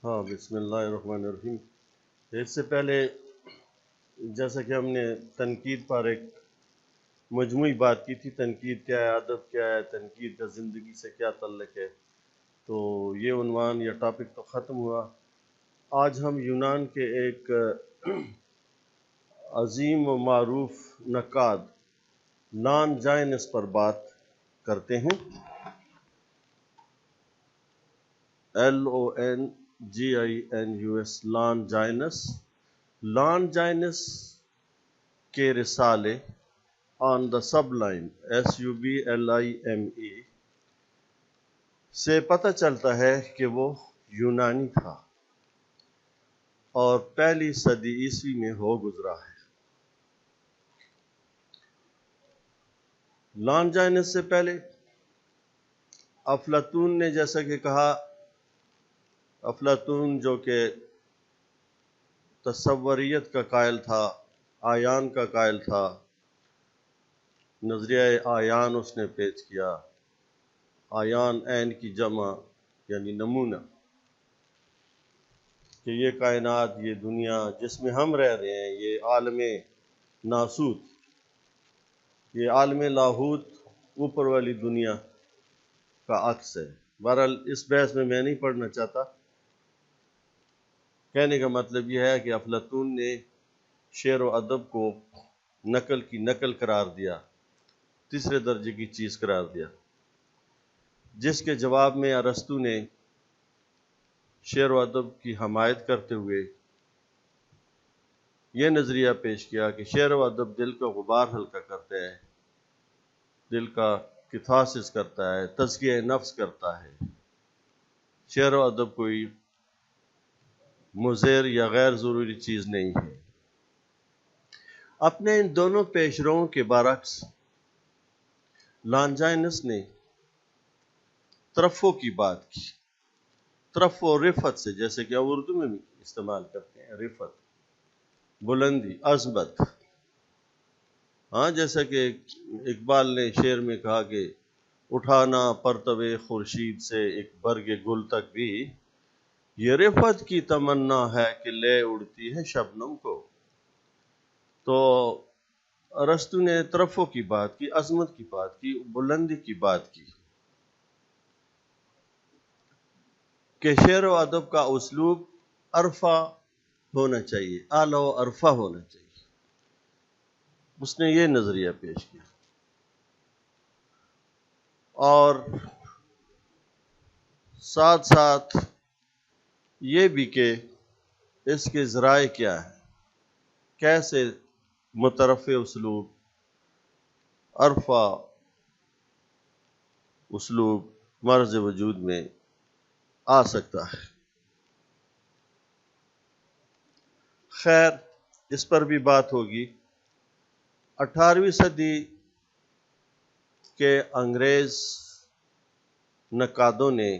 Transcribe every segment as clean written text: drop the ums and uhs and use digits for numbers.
ہاں، بسم اللہ الرحمن الرحیم۔ اس سے پہلے جیسا کہ ہم نے تنقید پر ایک مجموعی بات کی تھی، تنقید کیا ہے، ادب کیا ہے، تنقید کا زندگی سے کیا تعلق ہے، تو یہ عنوان یا ٹاپک تو ختم ہوا۔ آج ہم یونان کے ایک عظیم و معروف نقاد لانجائنس پر بات کرتے ہیں۔ LONGINUS لانجائنس کے رسالے آن دا سبلائم SUBLIME سے پتہ چلتا ہے کہ وہ یونانی تھا اور پہلی صدی عیسوی میں ہو گزرا ہے۔ لانجائنس سے پہلے افلاطون نے جیسا کہ کہا، افلاطون جو کہ تصوریت کا قائل تھا، آیان کا قائل تھا، نظریہ آیان اس نے پیش کیا، آیان عین کی جمع یعنی نمونہ، کہ یہ کائنات، یہ دنیا جس میں ہم رہ رہے ہیں، یہ عالم ناسوت، یہ عالم لاہوت، اوپر والی دنیا کا عکس ہے۔ بہرحال اس بحث میں نہیں پڑھنا چاہتا۔ کہنے کا مطلب یہ ہے کہ افلاطون نے شعر و ادب کو نقل کی نقل قرار دیا، تیسرے درجے کی چیز قرار دیا، جس کے جواب میں ارسطو نے شعر و ادب کی حمایت کرتے ہوئے یہ نظریہ پیش کیا کہ شعر و ادب دل کا غبار ہلکا کرتا ہے، دل کا کتھاسس کرتا ہے، تزکیہ نفس کرتا ہے۔ شعر و ادب کوئی مضر یا غیر ضروری چیز نہیں ہے۔ اپنے ان دونوں پیش روؤں کے برعکس لانجائنس نے ترفع کی بات کی، ترفع و رفعت سے، جیسے کہ اردو میں بھی استعمال کرتے ہیں، رفعت، بلندی، عظمت۔ ہاں، جیسا کہ اقبال نے شعر میں کہا کہ اٹھانا پرتو خورشید سے ایک برگ گل تک بھی، یہ رفعت کی تمنا ہے کہ لے اڑتی ہے شبنم کو۔ تو ارسطو نے ترفع کی بات کی، عظمت کی بات کی، بلندی کی بات کی، کہ شعر و ادب کا اسلوب عرفہ ہونا چاہیے، اعلیٰ و عرفہ ہونا چاہیے۔ اس نے یہ نظریہ پیش کیا، اور ساتھ ساتھ یہ بھی کہ اس کے ذرائع کیا ہیں، کیسے مترفع اسلوب، عرفہ اسلوب مرز وجود میں آ سکتا ہے۔ خیر، اس پر بھی بات ہوگی۔ 18ویں صدی کے انگریز نقادوں نے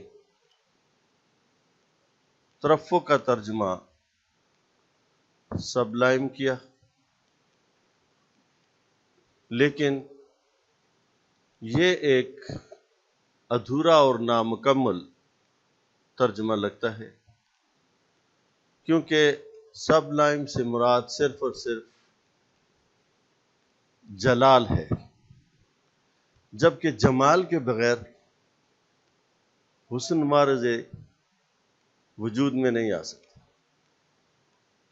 ترفع کا ترجمہ سبلائم کیا، لیکن یہ ایک ادھورا اور نامکمل ترجمہ لگتا ہے، کیونکہ سبلائم سے مراد صرف اور صرف جلال ہے، جبکہ جمال کے بغیر حسن مارز وجود میں نہیں آ سکتا۔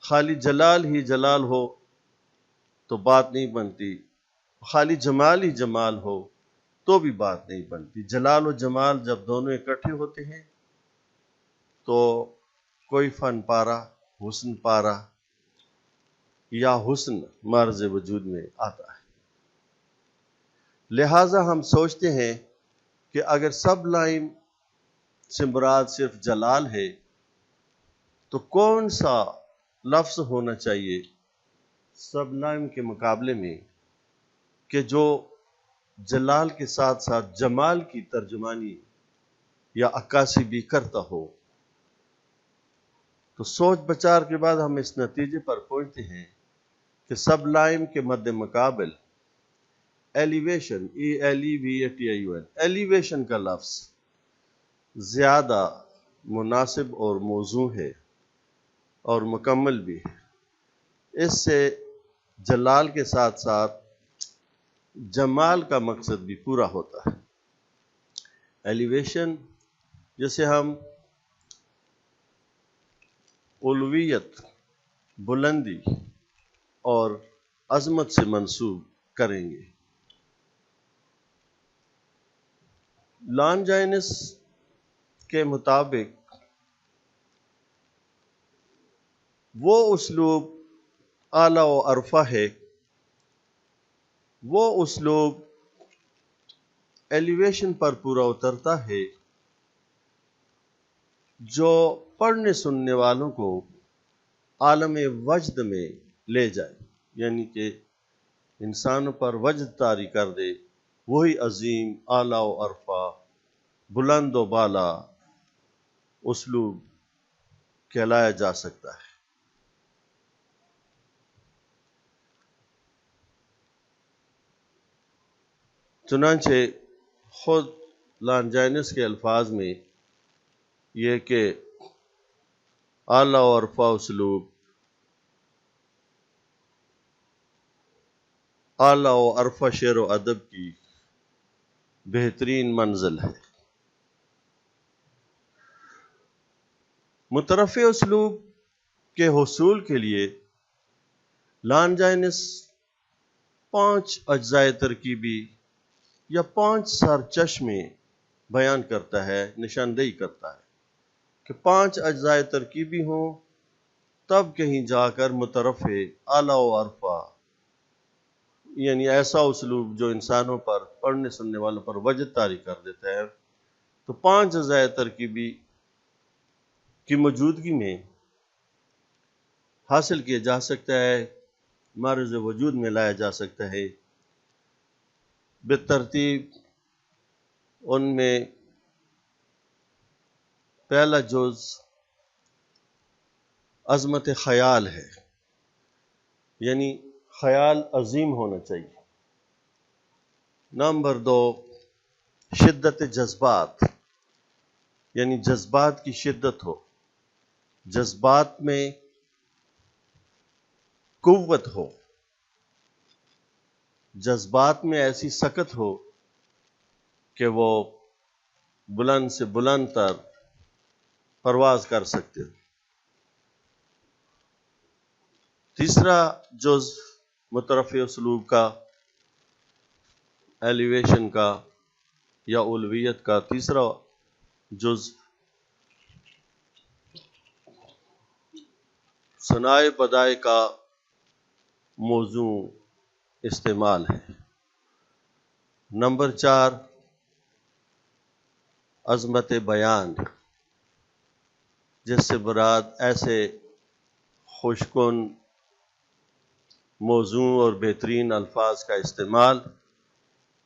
خالی جلال ہی جلال ہو تو بات نہیں بنتی، خالی جمال ہی جمال ہو تو بھی بات نہیں بنتی۔ جلال و جمال جب دونوں اکٹھے ہوتے ہیں تو کوئی فن پارہ، حسن پارہ یا حسن مرز وجود میں آتا ہے۔ لہٰذا ہم سوچتے ہیں کہ اگر سب لائم سے مراد صرف جلال ہے تو کون سا لفظ ہونا چاہیے سب لائم کے مقابلے میں کہ جو جلال کے ساتھ ساتھ جمال کی ترجمانی یا عکاسی بھی کرتا ہو۔ تو سوچ بچار کے بعد ہم اس نتیجے پر پہنچتے ہیں کہ سب لائم کے مد مقابل ایلیویشن، ELEVATION، ایلیویشن کا لفظ زیادہ مناسب اور موزوں ہے اور مکمل بھی ہے۔ اس سے جلال کے ساتھ ساتھ جمال کا مقصد بھی پورا ہوتا ہے۔ ایلیویشن جسے ہم علویت، بلندی اور عظمت سے منسوب کریں گے۔ لانجائنس کے مطابق وہ اسلوب اعلیٰ و ارفع ہے، وہ اسلوب ایلیویشن پر پورا اترتا ہے جو پڑھنے سننے والوں کو عالم وجد میں لے جائے، یعنی کہ انسانوں پر وجد طاری کر دے۔ وہی عظیم، اعلیٰ و ارفع، بلند و بالا اسلوب کہلایا جا سکتا ہے۔ چنانچہ خود لانجائنس کے الفاظ میں یہ کہ اعلیٰ و ارفع اسلوب، اعلیٰ و ارفع شعر و ادب کی بہترین منزل ہے۔ مترفع اسلوب کے حصول کے لیے لانجائنس 5 اجزائے ترکیبی یا 5 سرچشمے بیان کرتا ہے، نشاندہی کرتا ہے کہ 5 اجزائے ترکیبی ہوں تب کہیں جا کر مترفع، اعلیٰ و ارفع، یعنی ایسا اسلوب جو انسانوں پر، پڑھنے سننے والوں پر وجد طاری کر دیتا ہے۔ تو 5 اجزائے ترکیبی کی موجودگی میں حاصل کیا جا سکتا ہے، معرض وجود میں لایا جا سکتا ہے۔ بالترتیب ان میں پہلا جز عظمت خیال ہے، یعنی خیال عظیم ہونا چاہیے۔ نمبر 2 شدت جذبات، یعنی جذبات کی شدت ہو، جذبات میں قوت ہو، جذبات میں ایسی سکت ہو کہ وہ بلند سے بلند تر پرواز کر سکتے ہو۔ تیسرا جز مترفع اسلوب کا، ایلیویشن کا یا علویت کا تیسرا جز ثنائے بدائع کا موزوں استعمال ہے۔ نمبر 4 عظمت بیان، جس سے مراد ایسے خوشکن، موزوں اور بہترین الفاظ کا استعمال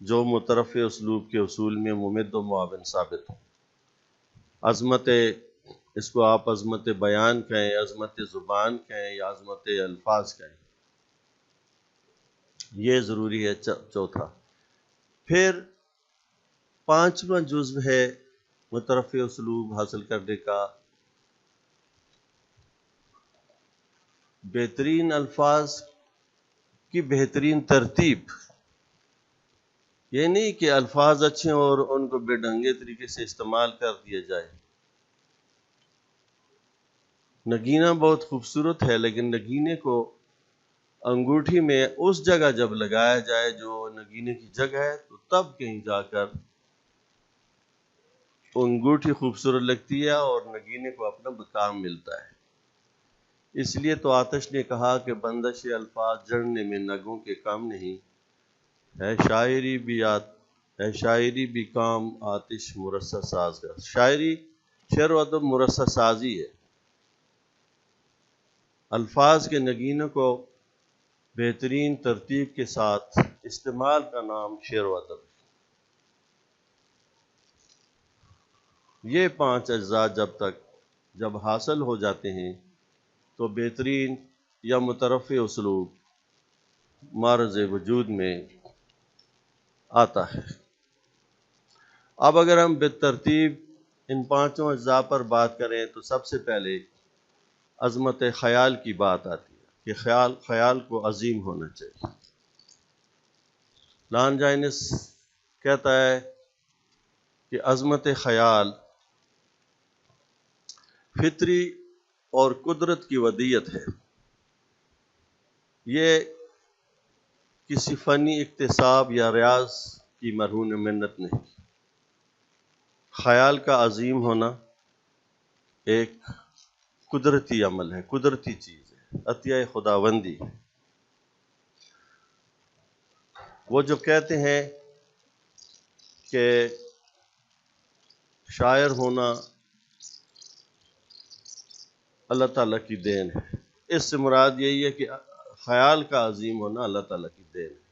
جو مترفع اسلوب کے اصول میں ممد و معاون ثابت ہو۔ عظمت، اس کو آپ عظمت بیان کہیں، عظمت زبان کہیں یا عظمت الفاظ کہیں، یہ ضروری ہے۔ چوتھا پھر 5واں جزو ہے مترفع اسلوب حاصل کرنے کا، بہترین الفاظ کی بہترین ترتیب۔ یہ نہیں کہ الفاظ اچھے ہیں اور ان کو بے ڈھنگے طریقے سے استعمال کر دیا جائے۔ نگینہ بہت خوبصورت ہے، لیکن نگینے کو انگوٹھی میں اس جگہ جب لگایا جائے جو نگینے کی جگہ ہے، تو تب کہیں جا کر انگوٹھی خوبصورت لگتی ہے اور نگینے کو اپنا مقام ملتا ہے۔ اس لیے تو آتش نے کہا کہ بندش الفاظ جڑنے میں نگوں کے کم نہیں، ہے شاعری بھی کام آتش مرصع ساز کا۔ شاعری، شعر و ادب مرصع سازی ہے۔ الفاظ کے نگینوں کو بہترین ترتیب کے ساتھ استعمال کا نام شعر و ادب ہے۔ یہ 5 اجزاء جب حاصل ہو جاتے ہیں تو بہترین یا مترفع اسلوب معرض وجود میں آتا ہے۔ اب اگر ہم بالترتیب ان پانچوں اجزاء پر بات کریں تو سب سے پہلے عظمت خیال کی بات آتی ہے کہ خیال کو عظیم ہونا چاہیے۔ لانجائنس کہتا ہے کہ عظمت خیال فطری اور قدرت کی ودیت ہے، یہ کسی فنی اکتساب یا ریاض کی مرہون منت نہیں۔ خیال کا عظیم ہونا ایک قدرتی عمل ہے، قدرتی چیز ہے، عطیہ خداوندی ہے۔ وہ جو کہتے ہیں کہ شاعر ہونا اللہ تعالیٰ کی دین ہے، اس سے مراد یہی ہے کہ خیال کا عظیم ہونا اللہ تعالیٰ کی دین ہے۔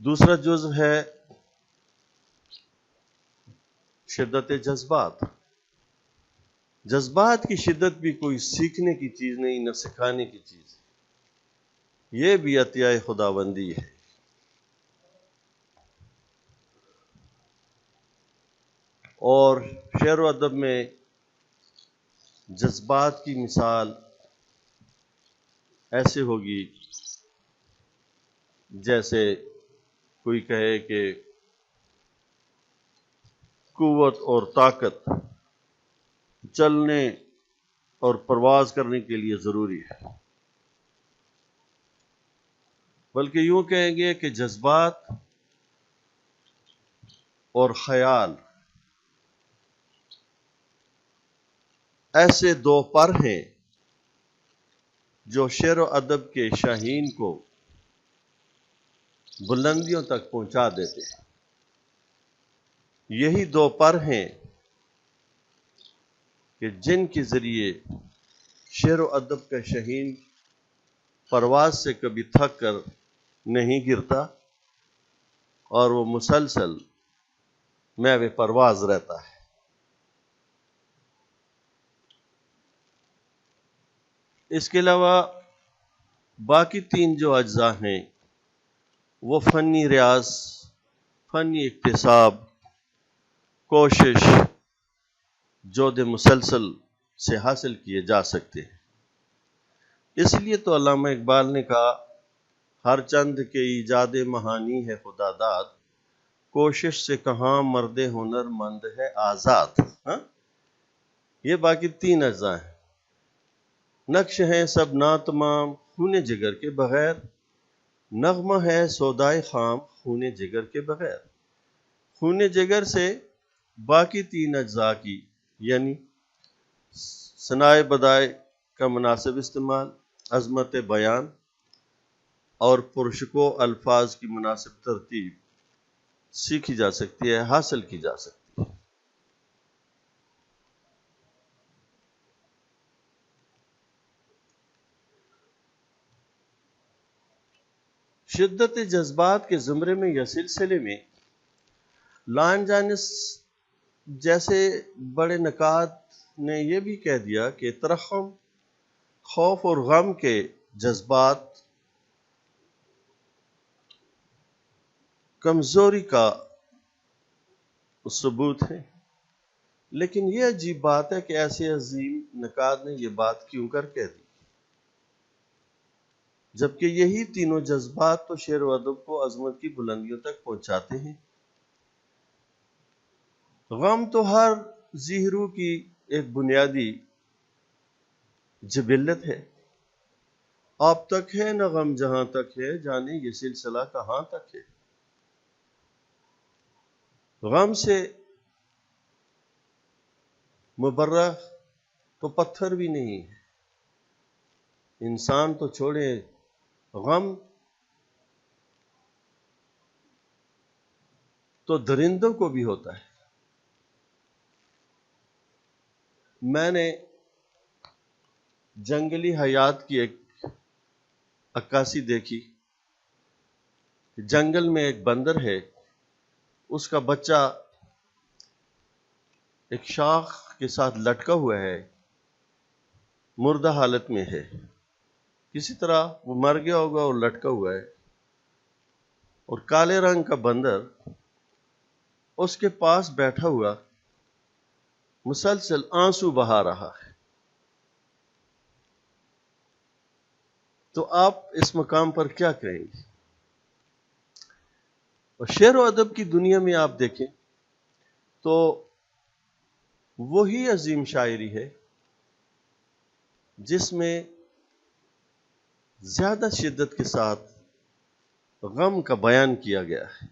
دوسرا جزو ہے شدت جذبات۔ جذبات کی شدت بھی کوئی سیکھنے کی چیز نہیں، نہ سکھانے کی چیز ہے، یہ بھی عطیہ خداوندی ہے۔ اور شعر و ادب میں جذبات کی مثال ایسے ہوگی جیسے کوئی کہے کہ قوت اور طاقت چلنے اور پرواز کرنے کے لیے ضروری ہے، بلکہ یوں کہیں گے کہ جذبات اور خیال ایسے دو پر ہیں جو شعر و ادب کے شاہین کو بلندیوں تک پہنچا دیتے ہیں۔ یہی دو پر ہیں کہ جن کے ذریعے شعر و ادب کا شاہین پرواز سے کبھی تھک کر نہیں گرتا اور وہ مسلسل محو پرواز رہتا ہے۔ اس کے علاوہ باقی تین جو اجزاء ہیں وہ فنی ریاض، فنی اکتساب، کوشش، جود مسلسل سے حاصل کیے جا سکتے ہیں۔ اس لیے تو علامہ اقبال نے کہا ہر چند کے ایجاد مہانی ہے خدا داد، کوشش سے کہاں مرد ہنر مند ہے آزاد۔ یہ باقی تین اجزاء ہیں۔ نقش ہیں سب ناتمام خون جگر کے بغیر، نغمہ ہے سودائے خام خون جگر کے بغیر۔ خون جگر سے باقی تین اجزاء کی یعنی ثنائے بدائے کا مناسب استعمال، عظمت بیان اور پرشکو الفاظ کی مناسب ترتیب سیکھی جا سکتی ہے، حاصل کی جا سکتی ہے۔ شدت جذبات کے زمرے میں یا سلسلے میں لانجانس جیسے بڑے نکات نے یہ بھی کہہ دیا کہ ترحم، خوف اور غم کے جذبات کمزوری کا ثبوت ہے، لیکن یہ عجیب بات ہے کہ ایسے عظیم نکات نے یہ بات کیوں کر کہہ دی، جبکہ یہی تینوں جذبات تو شعر و ادب کو عظمت کی بلندیوں تک پہنچاتے ہیں۔ غم تو ہر ذی روح کی ایک بنیادی جبلت ہے، آپ تک ہے نہ غم جہاں تک ہے، جانے یہ سلسلہ کہاں تک ہے۔ غم سے مبرہ تو پتھر بھی نہیں ہے، انسان تو چھوڑے، غم تو درندوں کو بھی ہوتا ہے۔ میں نے جنگلی حیات کی ایک عکاسی دیکھی، جنگل میں ایک بندر ہے، اس کا بچہ ایک شاخ کے ساتھ لٹکا ہوا ہے، مردہ حالت میں ہے، کسی طرح وہ مر گیا ہوگا اور لٹکا ہوا ہے، اور کالے رنگ کا بندر اس کے پاس بیٹھا ہوا مسلسل آنسو بہا رہا ہے، تو آپ اس مقام پر کیا کہیں گے؟ اور شعر و ادب کی دنیا میں آپ دیکھیں تو وہی عظیم شاعری ہے جس میں زیادہ شدت کے ساتھ غم کا بیان کیا گیا ہے۔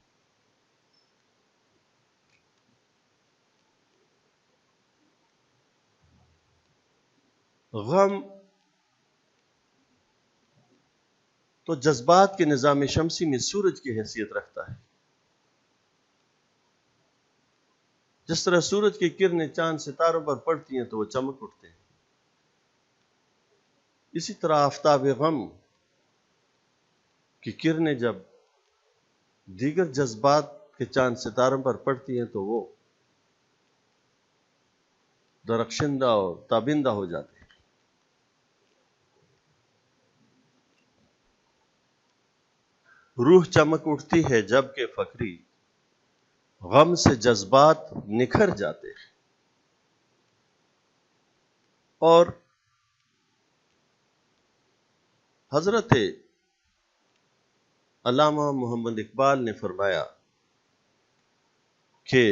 غم تو جذبات کے نظام شمسی میں سورج کی حیثیت رکھتا ہے۔ جس طرح سورج کی کرنیں چاند ستاروں پر پڑتی ہیں تو وہ چمک اٹھتے ہیں، اسی طرح آفتاب غم کی کرنیں جب دیگر جذبات کے چاند ستاروں پر پڑتی ہیں تو وہ درخشندہ اور تابندہ ہو جاتے ہیں۔ روح چمک اٹھتی ہے جبکہ فقری غم سے جذبات نکھر جاتے ہیں۔ اور حضرت علامہ محمد اقبال نے فرمایا کہ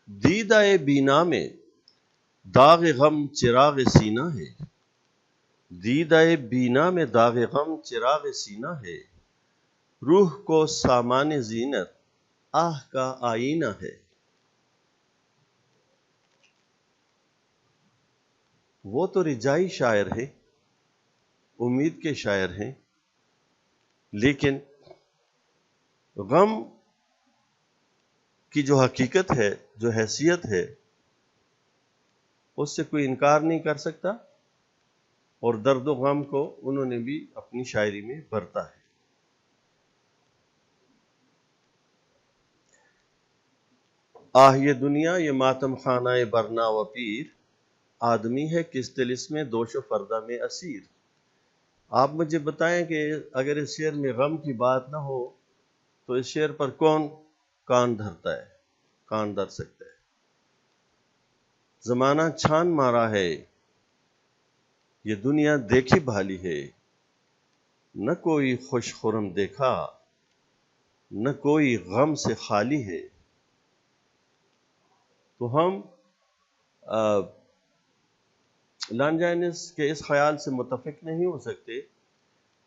دیدہ بینا میں داغ غم چراغ سینہ ہے، دیدہ بینا میں داغ غم چراغ سینہ ہے، روح کو سامان زینت آہ کا آئینہ ہے۔ وہ تو رجائی شاعر ہیں، امید کے شاعر ہیں، لیکن غم کی جو حقیقت ہے، جو حیثیت ہے، اس سے کوئی انکار نہیں کر سکتا، اور درد و غم کو انہوں نے بھی اپنی شاعری میں بھرتا ہے۔ آہ یہ دنیا یہ ماتم خانہ برنا و پیر، آدمی ہے کس طلسم میں دوش و فردہ میں اسیر۔ آپ مجھے بتائیں کہ اگر اس شعر میں غم کی بات نہ ہو تو اس شعر پر کون کان دھرتا ہے، کان دھر سکتا ہے؟ زمانہ چھان مارا ہے، یہ دنیا دیکھی بھالی ہے، نہ کوئی خوش خرم دیکھا، نہ کوئی غم سے خالی ہے۔ تو ہم لانجائنس کے اس خیال سے متفق نہیں ہو سکتے،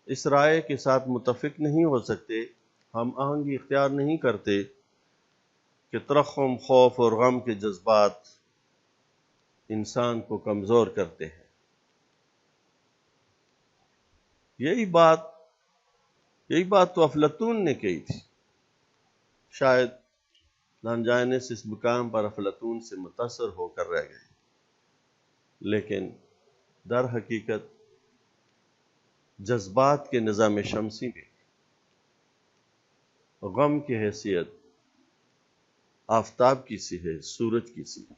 اس رائے کے ساتھ متفق نہیں ہو سکتے، ہم آہنگی اختیار نہیں کرتے کہ ترحم، خوف اور غم کے جذبات انسان کو کمزور کرتے ہیں۔ یہی بات تو افلاطون نے کہی تھی۔ شاید لانجائنس اس مقام پر افلاطون سے متاثر ہو کر رہ گئے، لیکن در حقیقت جذبات کے نظام شمسی میں غم کی حیثیت آفتاب کی سی ہے، سورج کی سی ہے۔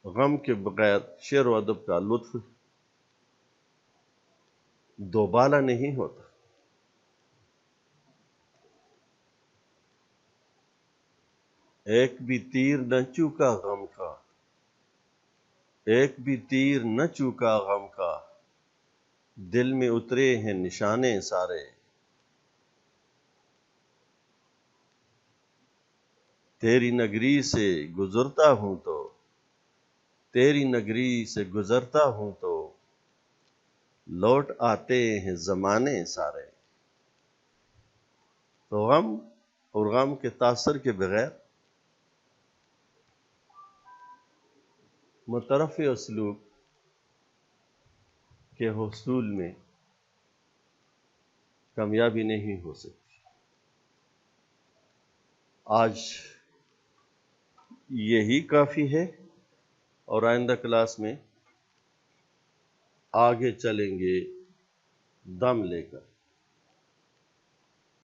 غم کے بغیر شعر و ادب کا لطف دوبالا نہیں ہوتا۔ ایک بھی تیر نہ چوکا غم کا، ایک بھی تیر نہ چوکا غم کا، دل میں اترے ہیں نشانے سارے۔ تیری نگری سے گزرتا ہوں تو، تیری نگری سے گزرتا ہوں تو، لوٹ آتے ہیں زمانے سارے۔ تو غم اور غم کے تاثر کے بغیر مترفع اسلوب کے حصول میں کامیابی نہیں ہو سکتی۔ آج یہی کافی ہے، اور آئندہ کلاس میں آگے چلیں گے دم لے کر۔